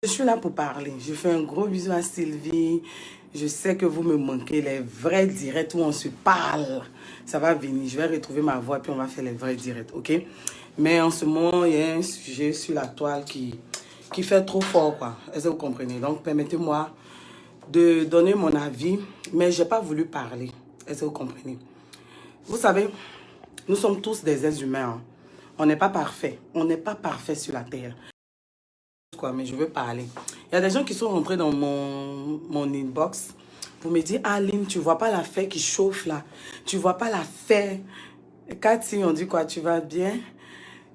Je suis là pour parler. Je fais un gros bisou à Sylvie. Je sais que vous me manquez, les vrais directs où on se parle. Ça va venir. Je vais retrouver ma voix puis on va faire les vrais directs, ok? Mais en ce moment, il y a un sujet sur la toile qui fait trop fort, quoi. Est-ce que vous comprenez? Donc, permettez-moi de donner mon avis, mais je n'ai pas voulu parler. Est-ce que vous comprenez? Vous savez, nous sommes tous des êtres humains. Hein. On n'est pas parfait. On n'est pas parfait sur la terre. Quoi, mais je veux parler. Il y a des gens qui sont rentrés dans mon inbox pour me dire, Aline, tu vois pas la fée qui chauffe là. Tu vois pas la fée. Cathy, on dit quoi, tu vas bien?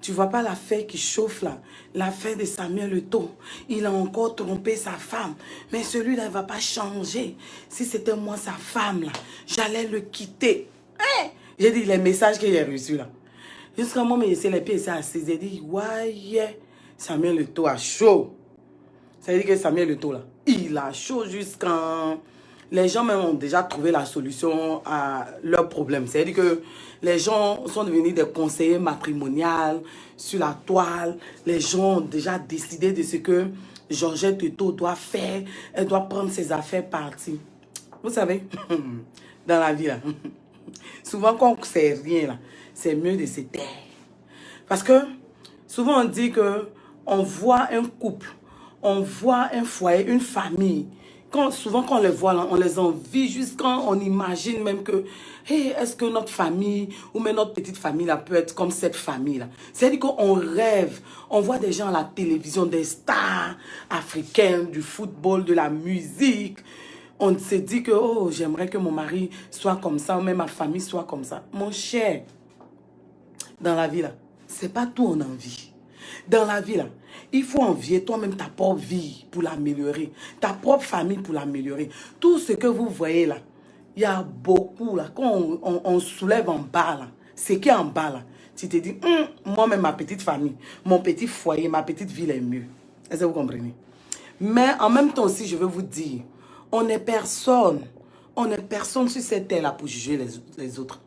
Tu vois pas la fée qui chauffe là. La fée de Samuel Eto'o. Il a encore trompé sa femme. Mais celui-là, il va pas changer. Si c'était moi, sa femme là, j'allais le quitter. Hein? J'ai dit les messages qu'il a reçus là. Jusqu'à un moment, il s'est les pieds, il s'est assis. J'ai dit, ouais, Samuel Eto'o a chaud. Ça veut dire que Samuel Eto'o là, il a chaud jusqu'en... Les gens même ont déjà trouvé la solution à leurs problèmes. C'est-à-dire que les gens sont devenus des conseillers matrimoniaux sur la toile. Les gens ont déjà décidé de ce que Georgette Eto'o doit faire. Elle doit prendre ses affaires parties. Vous savez, dans la vie là, souvent quand on ne sait rien là, c'est mieux de se taire. Parce que souvent on dit que on voit un couple, on voit un foyer, une famille. Souvent quand on les voit là, on les envie jusqu'à on imagine même que hey, est-ce que notre famille ou même notre petite famille là peut être comme cette famille là. C'est-à-dire qu'on rêve, on voit des gens à la télévision, des stars africaines, du football, de la musique. On se dit que oh, j'aimerais que mon mari soit comme ça ou même ma famille soit comme ça. Mon cher, dans la vie là, c'est pas tout on envie. Dans la vie là, il faut envier toi-même ta propre vie pour l'améliorer, ta propre famille pour l'améliorer. Tout ce que vous voyez là, il y a beaucoup là, quand on soulève en bas là, ce qui est en bas là, tu te dis, moi-même ma petite famille, mon petit foyer, ma petite ville est mieux. Est-ce que vous comprenez? Mais en même temps aussi, je veux vous dire, on n'est personne sur cette terre là pour juger les autres.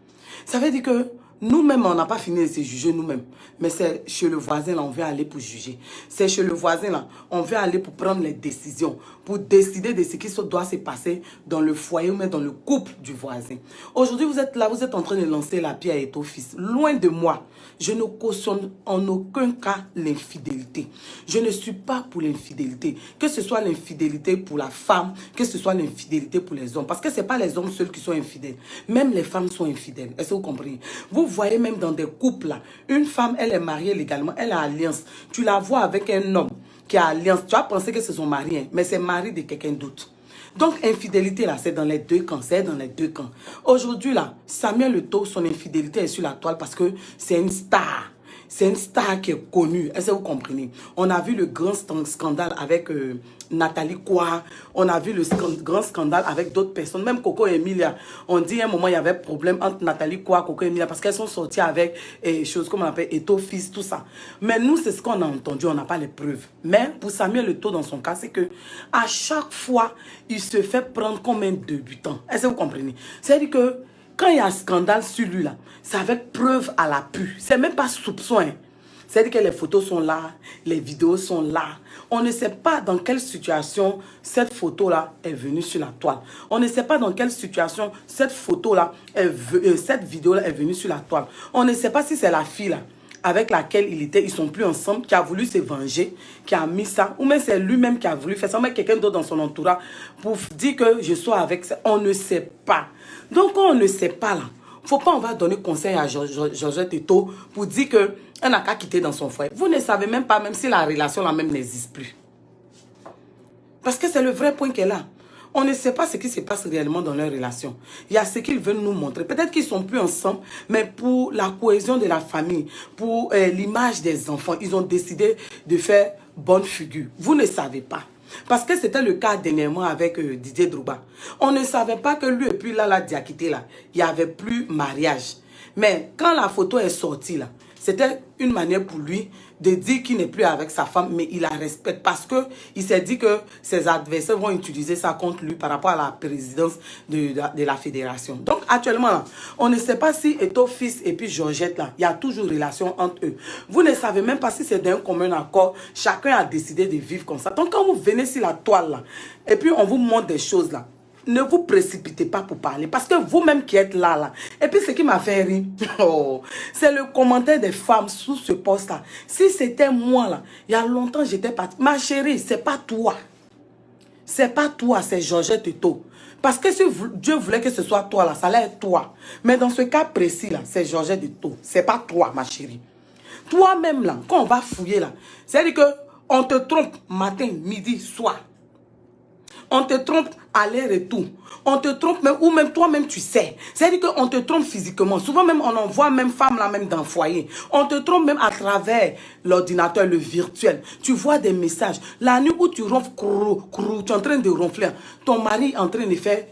Ça veut dire que nous-mêmes, on n'a pas fini de se juger nous-mêmes. Mais c'est chez le voisin, là, on veut aller pour juger. C'est chez le voisin, là, on veut aller pour prendre les décisions, pour décider de ce qui doit se passer dans le foyer ou même dans le couple du voisin. Aujourd'hui, vous êtes là, vous êtes en train de lancer la pierre à Eto'o fils. Loin de moi, je ne cautionne en aucun cas l'infidélité. Je ne suis pas pour l'infidélité. Que ce soit l'infidélité pour la femme, que ce soit l'infidélité pour les hommes. Parce que ce n'est pas les hommes seuls qui sont infidèles. Même les femmes sont infidèles. Est-ce que vous comprenez? Vous voyez même dans des couples là, une femme, elle est mariée légalement, elle a alliance. Tu la vois avec un homme qui a alliance. Tu vas penser que c'est son mari, hein, mais c'est mari de quelqu'un d'autre. Donc, infidélité, là, c'est dans les deux camps. C'est dans les deux camps. Aujourd'hui, là, Samuel Eto'o, son infidélité est sur la toile parce que c'est une star. C'est une star qui est connue. Est-ce que vous comprenez? On a vu le grand scandale avec Nathalie Kwa. On a vu le grand scandale avec d'autres personnes. Même Coco et Emilia. On dit à un moment, il y avait problème entre Nathalie Kwa, Coco et Emilia parce qu'elles sont sorties avec choses comme on appelle Eto'o fils, tout ça. Mais nous, c'est ce qu'on a entendu. On n'a pas les preuves. Mais pour Samuel Eto'o, dans son cas, c'est que à chaque fois, il se fait prendre comme un débutant. Est-ce que vous comprenez? C'est-à-dire que quand il y a un scandale sur lui, là, c'est avec preuve à l'appui. C'est même pas soupçon. Hein. C'est-à-dire que les photos sont là, les vidéos sont là. On ne sait pas dans quelle situation cette photo-là est venue sur la toile. On ne sait pas dans quelle situation cette photo-là, cette vidéo-là est venue sur la toile. On ne sait pas si c'est la fille là avec laquelle il était, ils sont plus ensemble, qui a voulu se venger, qui a mis ça, ou même c'est lui-même qui a voulu faire ça, ou même quelqu'un d'autre dans son entourage pour dire que je sois avec ça. On ne sait pas. Donc, quand on ne sait pas là, faut pas on va donner conseil à Georgette Eto'o pour dire qu'elle n'a qu'à quitter dans son foyer. Vous ne savez même pas, même si la relation là même n'existe plus. Parce que c'est le vrai point qu'elle a. On ne sait pas ce qui se passe réellement dans leur relation. Il y a ce qu'ils veulent nous montrer. Peut-être qu'ils ne sont plus ensemble, mais pour la cohésion de la famille, pour l'image des enfants, ils ont décidé de faire bonne figure. Vous ne savez pas. Parce que c'était le cas dernièrement avec Didier Drogba. On ne savait pas que lui et puis là, Diakité, là, il n'y avait plus mariage. Mais quand la photo est sortie, là, c'était une manière pour lui de dire qu'il n'est plus avec sa femme, mais il la respecte parce qu'il s'est dit que ses adversaires vont utiliser ça contre lui par rapport à la présidence de la fédération. Donc actuellement, là, on ne sait pas si Eto'o fils et puis Georgette, là, il y a toujours relation entre eux. Vous ne savez même pas si c'est d'un commun accord. Chacun a décidé de vivre comme ça. Donc quand vous venez sur la toile, là, et puis on vous montre des choses là, ne vous précipitez pas pour parler. Parce que vous-même qui êtes là. Et puis ce qui m'a fait rire, c'est le commentaire des femmes sous ce poste-là. Si c'était moi, là, il y a longtemps, j'étais partie. Ma chérie, c'est pas toi. C'est pas toi, c'est Georgette Eto'o. Parce que si Dieu voulait que ce soit toi, là, ça allait être toi. Mais dans ce cas précis, là, c'est Georgette Eto'o. C'est pas toi, ma chérie. Toi-même, là, quand on va fouiller, là, c'est-à-dire qu'on te trompe matin, midi, soir. On te trompe à l'air et tout. On te trompe même, ou même toi-même tu sais. C'est-à-dire qu'on te trompe physiquement. Souvent même on envoie même femme là même dans le foyer. On te trompe même à travers l'ordinateur, le virtuel. Tu vois des messages. La nuit où tu ronfles, tu es en train de ronfler. Ton mari est en train de faire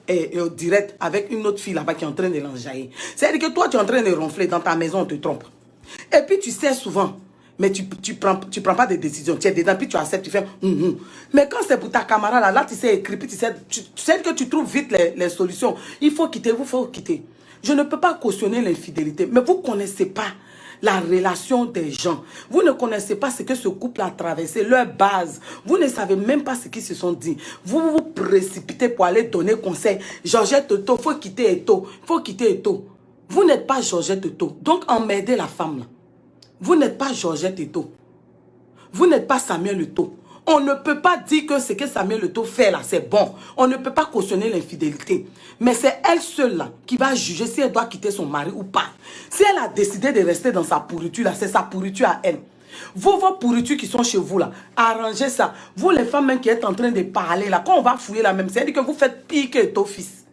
direct avec une autre fille là-bas qui est en train de l'enjailler. C'est-à-dire que toi tu es en train de ronfler dans ta maison, on te trompe. Et puis tu sais souvent. Mais tu prends pas de décision. Tu es dedans, puis tu acceptes, tu fais... Mais quand c'est pour ta camarade, là tu sais écrire, puis tu sais que tu trouves vite les solutions. Il faut quitter, il faut quitter. Je ne peux pas cautionner l'infidélité, mais vous ne connaissez pas la relation des gens. Vous ne connaissez pas ce que ce couple a traversé, leur base. Vous ne savez même pas ce qu'ils se sont dit. Vous vous précipitez pour aller donner conseil. Georgette Eto'o, il faut quitter Eto'o. Il faut quitter Eto'o. Vous n'êtes pas Georgette Eto'o. Donc emmerdez la femme là. Vous n'êtes pas Georgette Eto'o. Vous n'êtes pas Samuel Eto'o. On ne peut pas dire que ce que Samuel Eto'o fait là, c'est bon. On ne peut pas cautionner l'infidélité. Mais c'est elle seule là qui va juger si elle doit quitter son mari ou pas. Si elle a décidé de rester dans sa pourriture là, c'est sa pourriture à elle. Vous, vos pourritures qui sont chez vous là, arrangez ça. Vous les femmes même qui êtes en train de parler là, quand on va fouiller la même, c'est-à-dire que vous faites pire que Eto'o fils.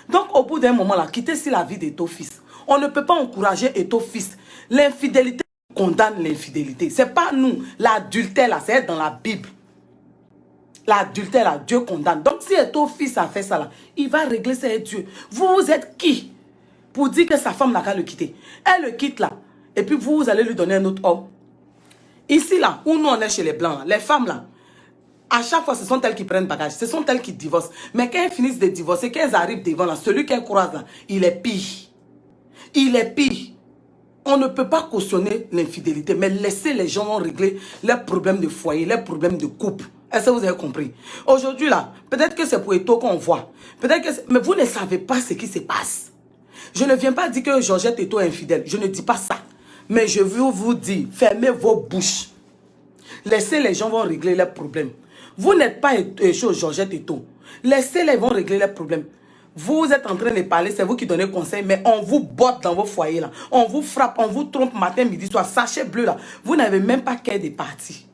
Donc au bout d'un moment là, quittez si la vie d'Eto'o fils. On ne peut pas encourager Eto'o fils. L'infidélité condamne l'infidélité. C'est pas nous. L'adultère là, c'est dans la Bible. L'adultère là, Dieu condamne. Donc si Eto'o fils a fait ça là, il va régler ça avec Dieu. Vous êtes qui pour dire que sa femme n'a qu'à le quitter? Elle le quitte là. Et puis vous allez lui donner un autre homme. Ici là, où nous on est chez les blancs là, les femmes là, à chaque fois ce sont elles qui prennent bagage. Ce sont elles qui divorcent. Mais quand elles finissent de divorcer, quand elles arrivent devant là, celui qu'elles croisent là, il est pire. Il est pire. On ne peut pas cautionner l'infidélité, mais laisser les gens régler leurs problèmes de foyer, leurs problèmes de couple. Est-ce que vous avez compris? Aujourd'hui, là, peut-être que c'est pour Eto'o qu'on voit. Peut-être que mais vous ne savez pas ce qui se passe. Je ne viens pas dire que Georgette Eto'o est infidèle. Je ne dis pas ça. Mais je veux vous dire, fermez vos bouches. Laissez les gens vont régler leurs problèmes. Vous n'êtes pas Georgette Eto'o. Laissez-les vont régler leurs problèmes. Vous êtes en train de parler, c'est vous qui donnez conseil, mais on vous botte dans vos foyers là. On vous frappe, on vous trompe matin, midi, soir. Sachet bleu là. Vous n'avez même pas qu'à des parties.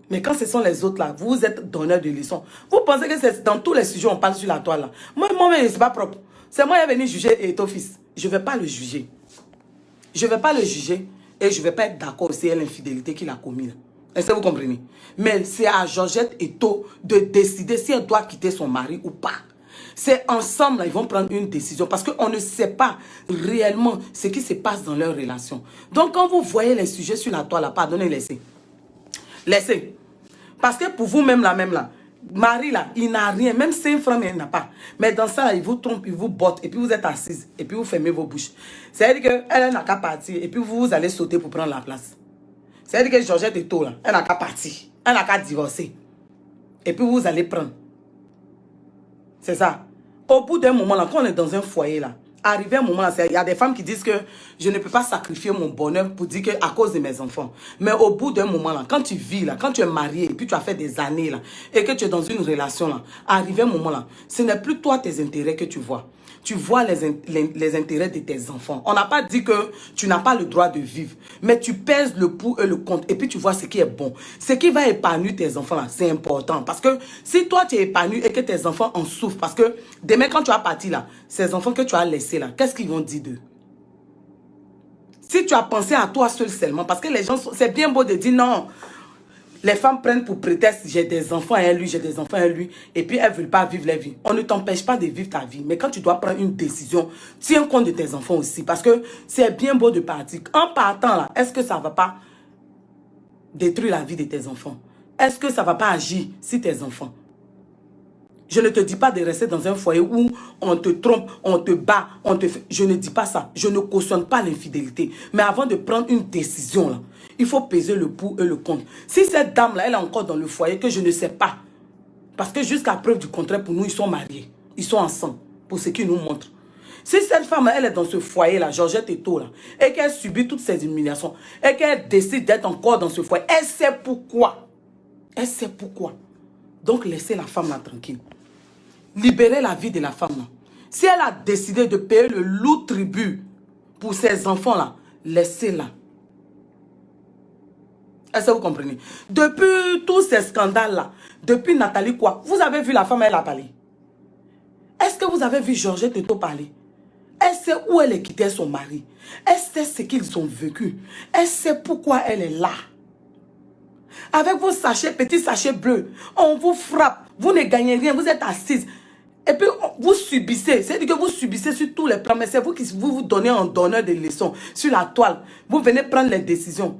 Mais quand ce sont les autres là, vous êtes donneurs de leçons. Vous pensez que c'est dans tous les sujets on parle sur la toile là. Moi-même, c'est pas propre. C'est moi qui est venu juger Eto'o fils. Je ne vais pas le juger. Je ne vais pas le juger et je ne vais pas être d'accord si c'est l'infidélité qu'il a commis là. Est-ce que vous comprenez? Mais c'est à Georgette Eto'o de décider si elle doit quitter son mari ou pas. C'est ensemble, là, ils vont prendre une décision parce qu'on ne sait pas réellement ce qui se passe dans leur relation. Donc, quand vous voyez les sujets sur la toile, là, pardonnez, laissez. Laissez. Parce que pour vous-même, là, Marie, là, il n'a rien. Même 5 francs, il n'a pas. Mais dans ça, là, il vous trompe, il vous botte, et puis vous êtes assise, et puis vous fermez vos bouches. C'est-à-dire qu'elle n'a qu'à partir, et puis vous allez sauter pour prendre la place. C'est-à-dire que Georgette Eto'o, là, elle n'a qu'à partir. Elle n'a qu'à divorcer. Et puis vous allez prendre. C'est ça. Au bout d'un moment, là, quand on est dans un foyer, là, arrivé un moment, là, il y a des femmes qui disent que je ne peux pas sacrifier mon bonheur pour dire que à cause de mes enfants. Mais au bout d'un moment, là, quand tu vis, là, quand tu es marié, et puis tu as fait des années, là, et que tu es dans une relation, là, arrivé un moment, là, ce n'est plus toi tes intérêts que tu vois. Tu vois les intérêts de tes enfants. On n'a pas dit que tu n'as pas le droit de vivre. Mais tu pèses le pour et le contre. Et puis tu vois ce qui est bon. Ce qui va épanouir tes enfants, là, c'est important. Parce que si toi tu es épanoui et que tes enfants en souffrent, parce que demain quand tu vas partir là, ces enfants que tu as laissés là, qu'est-ce qu'ils vont dire d'eux? Si tu as pensé à toi seul seulement, parce que les gens, c'est bien beau de dire non. Les femmes prennent pour prétexte, j'ai des enfants à lui, j'ai des enfants à lui, et puis elles ne veulent pas vivre leur vie. On ne t'empêche pas de vivre ta vie, mais quand tu dois prendre une décision, tiens compte de tes enfants aussi, parce que c'est bien beau de partir. En partant là, est-ce que ça ne va pas détruire la vie de tes enfants? Est-ce que ça ne va pas agir sur tes enfants? Je ne te dis pas de rester dans un foyer où on te trompe, on te bat, on te fait... Je ne dis pas ça. Je ne cautionne pas l'infidélité. Mais avant de prendre une décision, là, il faut peser le pour et le contre. Si cette dame-là, elle est encore dans le foyer, que je ne sais pas. Parce que jusqu'à preuve du contraire, pour nous, ils sont mariés. Ils sont ensemble, pour ce qu'ils nous montrent. Si cette femme, elle est dans ce foyer-là, Georgette Eto, là, et qu'elle subit toutes ces humiliations, et qu'elle décide d'être encore dans ce foyer, elle sait pourquoi. Elle sait pourquoi. Donc, laissez la femme là tranquille. Libérez la vie de la femme là. Si elle a décidé de payer le lourd tribut pour ses enfants-là, laissez-la. Est-ce que vous comprenez? Depuis tous ces scandales-là, depuis Nathalie quoi, vous avez vu la femme, elle a parlé. Est-ce que vous avez vu Georgette Eto parler? Elle sait où elle est quittée son mari. Elle sait ce qu'ils ont vécu. Elle sait pourquoi elle est là. Avec vos sachets, petits sachets bleus, on vous frappe. Vous ne gagnez rien, vous êtes assise. Et puis, vous subissez. C'est-à-dire que vous subissez sur tous les plans. Mais c'est vous qui vous donnez en donneur de leçons. Sur la toile, vous venez prendre les décisions.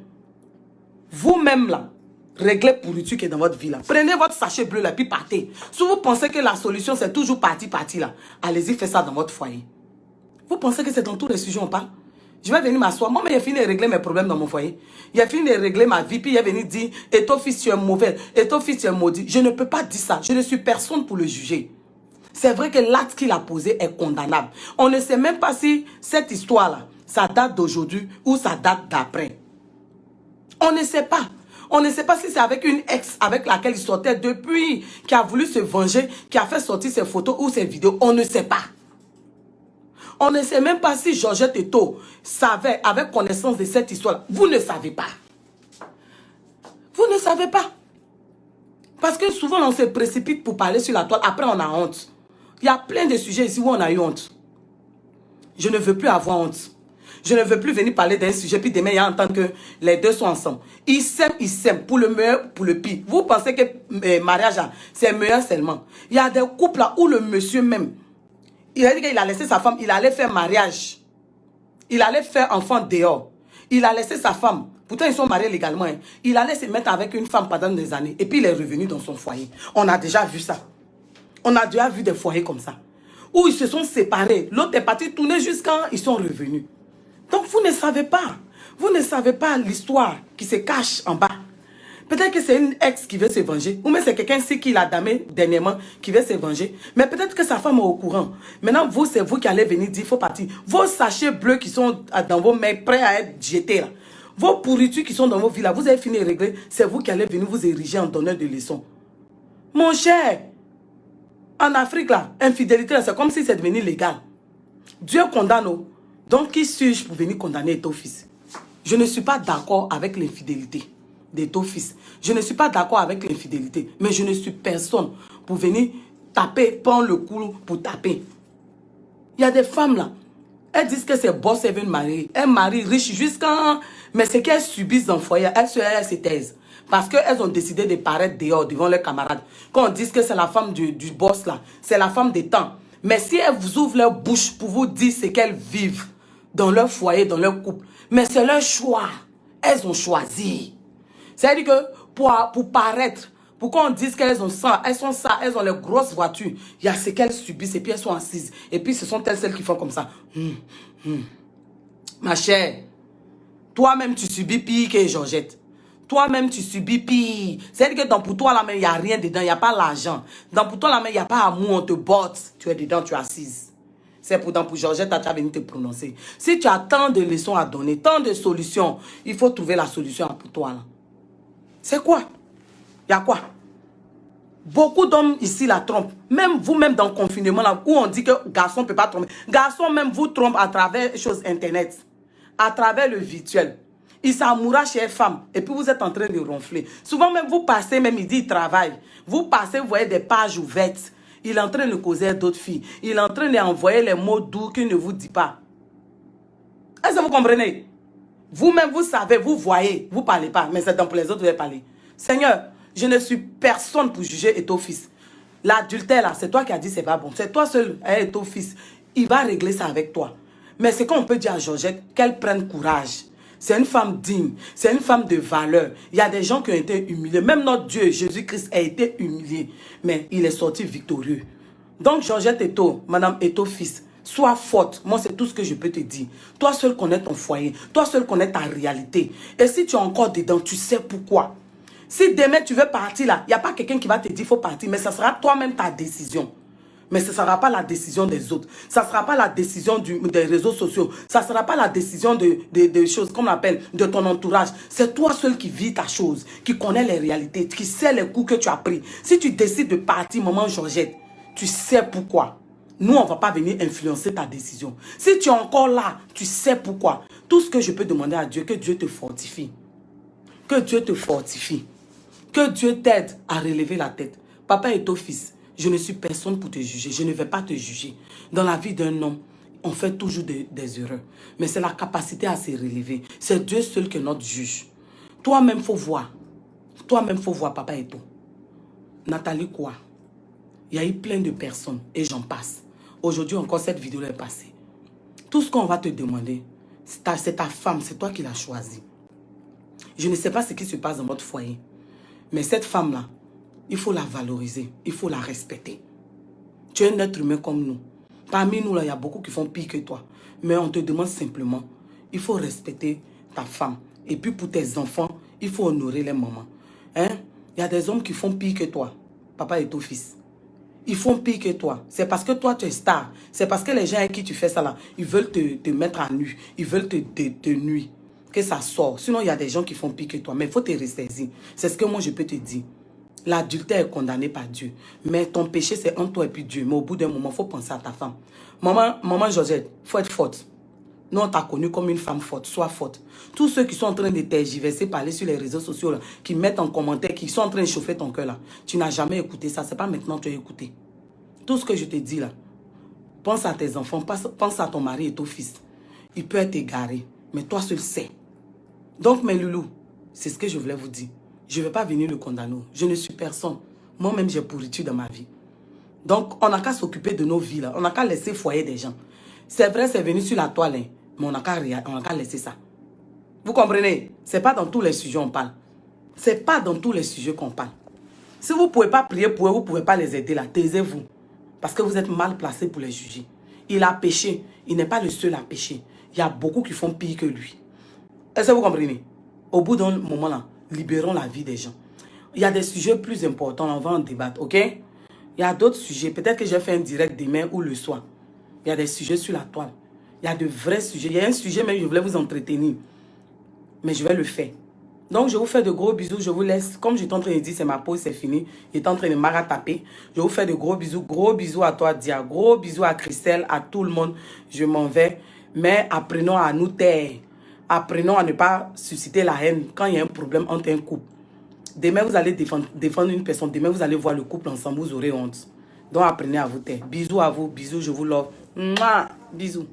Vous-même, là, réglez pourriture qui est dans votre vie, là. Prenez votre sachet bleu, là, puis partez. Si vous pensez que la solution, c'est toujours parti, là, allez-y, faites ça dans votre foyer. Vous pensez que c'est dans tous les sujets on parle? Je vais venir m'asseoir. Moi, mais j'ai fini de régler mes problèmes dans mon foyer. J'ai fini de régler ma vie. Puis il est venu dire, et ton fils, tu es mauvais. Et ton fils, tu es maudit. Je ne peux pas dire ça. Je ne suis personne pour le juger. C'est vrai que l'acte qu'il a posé est condamnable. On ne sait même pas si cette histoire-là, ça date d'aujourd'hui ou ça date d'après. On ne sait pas. On ne sait pas si c'est avec une ex avec laquelle il sortait depuis, qui a voulu se venger, qui a fait sortir ses photos ou ses vidéos. On ne sait pas. On ne sait même pas si Georgette Eto savait, avec connaissance de cette histoire. Vous ne savez pas. Vous ne savez pas. Parce que souvent, on se précipite pour parler sur la toile. Après, on a honte. Il y a plein de sujets ici où on a eu honte. Je ne veux plus avoir honte. Je ne veux plus venir parler d'un sujet, puis demain, il y a entendre que les deux sont ensemble. Ils s'aiment, pour le meilleur, pour le pire. Vous pensez que mariage, c'est meilleur seulement. Il y a des couples là où le monsieur même, il a dit qu'il a laissé sa femme, il allait faire mariage. Il allait faire enfant dehors. Il a laissé sa femme. Pourtant, ils sont mariés légalement. Hein. Il allait se mettre avec une femme pendant des années. Et puis, il est revenu dans son foyer. On a déjà vu ça. On a déjà vu des foyers comme ça. Où ils se sont séparés. L'autre est parti tourner jusqu'à ils sont revenus. Donc, vous ne savez pas. Vous ne savez pas l'histoire qui se cache en bas. Peut-être que c'est une ex qui veut se venger. Ou même c'est quelqu'un ici qui l'a damé dernièrement qui veut se venger. Mais peut-être que sa femme est au courant. Maintenant, vous, c'est vous qui allez venir dire, il faut partir. Vos sachets bleus qui sont dans vos mains, prêts à être jetés là. Vos pourritures qui sont dans vos vies là, vous avez fini de régler. C'est vous qui allez venir vous ériger en donneur de leçons. Mon cher, en Afrique là, infidélité, c'est comme si c'est devenu légal. Dieu condamne. Donc, qui suis-je pour venir condamner ton fils? Je ne suis pas d'accord avec l'infidélité de ton fils. Je ne suis pas d'accord avec l'infidélité. Mais je ne suis personne pour venir taper, prendre le cou pour taper. Il y a des femmes là. Elles disent que c'est boss, elles veulent marier. Elles marient riches jusqu'à... Mais c'est qu'elles subissent dans le foyer. Elles se taisent. Parce qu'elles ont décidé de paraître dehors devant leurs camarades. Quand on dit que c'est la femme du boss là, c'est la femme des temps. Mais si elles vous ouvrent leur bouche pour vous dire ce qu'elles vivent dans leur foyer, dans leur couple, mais c'est leur choix. Elles ont choisi. C'est-à-dire que pour paraître, pour qu'on dise qu'elles ont ça, elles sont ça, elles ont les grosses voitures, il y a ce qu'elles subissent et puis elles sont assises. Et puis ce sont elles celles qui font comme ça. Ma chère, toi-même tu subis pire que Georgette. Toi-même tu subis pire. C'est-à-dire que pour toi là même il n'y a rien dedans, il n'y a pas l'argent. Pour toi là même il n'y a pas amour, on te botte. Tu es dedans, tu es assise. C'est pour Georgette, tu as venu te prononcer. Si tu as tant de leçons à donner, tant de solutions, il faut trouver la solution pour toi là. C'est quoi? Il y a quoi? Beaucoup d'hommes ici la trompent. Même vous-même dans le confinement là, où on dit que garçon ne peut pas tromper. Garçon même vous trompe à travers les choses internet. À travers le virtuel. Il s'amoura chez les femmes. Et puis vous êtes en train de ronfler. Souvent même vous passez, même il dit il travaille. Vous passez, vous voyez des pages ouvertes. Il est en train de causer d'autres filles. Il est en train d'envoyer les mots doux qu'il ne vous dit pas. Est-ce que vous comprenez? Vous-même, vous savez, vous voyez, vous ne parlez pas. Mais c'est pour les autres, vous allez parler. Seigneur, je ne suis personne pour juger et ton fils. L'adultère, là, c'est toi qui as dit c'est pas bon. C'est toi seul et ton fils. Il va régler ça avec toi. Mais c'est qu'on peut dire à Georgette qu'elle prenne courage. C'est une femme digne. C'est une femme de valeur. Il y a des gens qui ont été humiliés. Même notre Dieu, Jésus-Christ, a été humilié. Mais il est sorti victorieux. Donc, Georgette Eto, Madame Eto fils, sois forte. Moi, c'est tout ce que je peux te dire. Toi seul connais ton foyer. Toi seul connais ta réalité. Et si tu es encore dedans, tu sais pourquoi. Si demain tu veux partir là, il n'y a pas quelqu'un qui va te dire qu'il faut partir. Mais ce sera toi-même ta décision. Mais ce ne sera pas la décision des autres. Ça ne sera pas la décision des réseaux sociaux. Ça ne sera pas la décision de choses, comme on appelle, de ton entourage. C'est toi seul qui vis ta chose, qui connais les réalités, qui sait les coups que tu as pris. Si tu décides de partir, maman Georgette, tu sais pourquoi. Nous, on ne va pas venir influencer ta décision. Si tu es encore là, tu sais pourquoi. Tout ce que je peux demander à Dieu, que Dieu te fortifie. Que Dieu te fortifie. Que Dieu t'aide à relever la tête. Papa et ton fils. Je ne suis personne pour te juger. Je ne vais pas te juger. Dans la vie d'un homme, on fait toujours des erreurs. Mais c'est la capacité à se relever. C'est Dieu seul qui est notre juge. Toi-même, il faut voir. Toi-même, il faut voir, papa et tout. Nathalie, quoi? Il y a eu plein de personnes et j'en passe. Aujourd'hui, encore, cette vidéo est passée. Tout ce qu'on va te demander, c'est ta femme, c'est toi qui l'as choisie. Je ne sais pas ce qui se passe dans votre foyer. Mais cette femme-là, il faut la valoriser, il faut la respecter. Tu es un être humain comme nous. Parmi nous, là, il y a beaucoup qui font pire que toi. Mais on te demande simplement, il faut respecter ta femme. Et puis pour tes enfants, il faut honorer les mamans. Hein? Il y a des hommes qui font pire que toi, papa et ton fils. Ils font pire que toi. C'est parce que toi, tu es star. C'est parce que les gens avec qui tu fais ça là, ils veulent te mettre à nu. Ils veulent te nuire. Que ça sort. Sinon, il y a des gens qui font pire que toi. Mais il faut te ressaisir. C'est ce que moi, je peux te dire. L'adultère est condamné par Dieu. Mais ton péché, c'est entre toi et puis Dieu. Mais au bout d'un moment, il faut penser à ta femme. Maman Georgette, il faut être forte. Nous, on t'a connu comme une femme forte. Sois forte. Tous ceux qui sont en train de tergiverser, parler sur les réseaux sociaux, là, qui mettent en commentaire, qui sont en train de chauffer ton cœur, là, tu n'as jamais écouté ça. Ce n'est pas maintenant que tu as écouté. Tout ce que je te dis là, pense à tes enfants, pense à ton mari et ton fils. Il peut être égaré, mais toi seul sais. Donc, mes loulous, c'est ce que je voulais vous dire. Je ne vais pas venir le condamner. Je ne suis personne. Moi-même, j'ai pourriture dans ma vie. Donc, on n'a qu'à s'occuper de nos vies. Là. On n'a qu'à laisser foyer des gens. C'est vrai, c'est venu sur la toile, hein, mais on n'a qu'à laisser ça. Vous comprenez? Ce n'est pas dans tous les sujets qu'on parle. Ce n'est pas dans tous les sujets qu'on parle. Si vous ne pouvez pas prier pour eux, vous ne pouvez pas les aider là. Taisez-vous. Parce que vous êtes mal placé pour les juger. Il a péché. Il n'est pas le seul à pécher. Il y a beaucoup qui font pire que lui. Est-ce que vous comprenez? Au bout d'un moment là, libérons la vie des gens. Il y a des sujets plus importants, on va en débattre, ok? Il y a d'autres sujets. Peut-être que je vais faire un direct demain ou le soir. Il y a des sujets sur la toile. Il y a de vrais sujets. Il y a un sujet, mais je voulais vous entretenir. Mais je vais le faire. Donc, je vous fais de gros bisous. Je vous laisse. Comme j'étais en train de dire, c'est ma pause, c'est fini. Il est en train de m'arrataper. Je vous fais de gros bisous. Gros bisous à toi, Dia. Gros bisous à Christelle, à tout le monde. Je m'en vais. Mais apprenons à nous taire. Apprenons à ne pas susciter la haine quand il y a un problème entre un couple. Demain, vous allez défendre une personne. Demain, vous allez voir le couple ensemble. Vous aurez honte. Donc, apprenez à vous taire. Bisous à vous. Bisous, je vous love. Mouah. Bisous.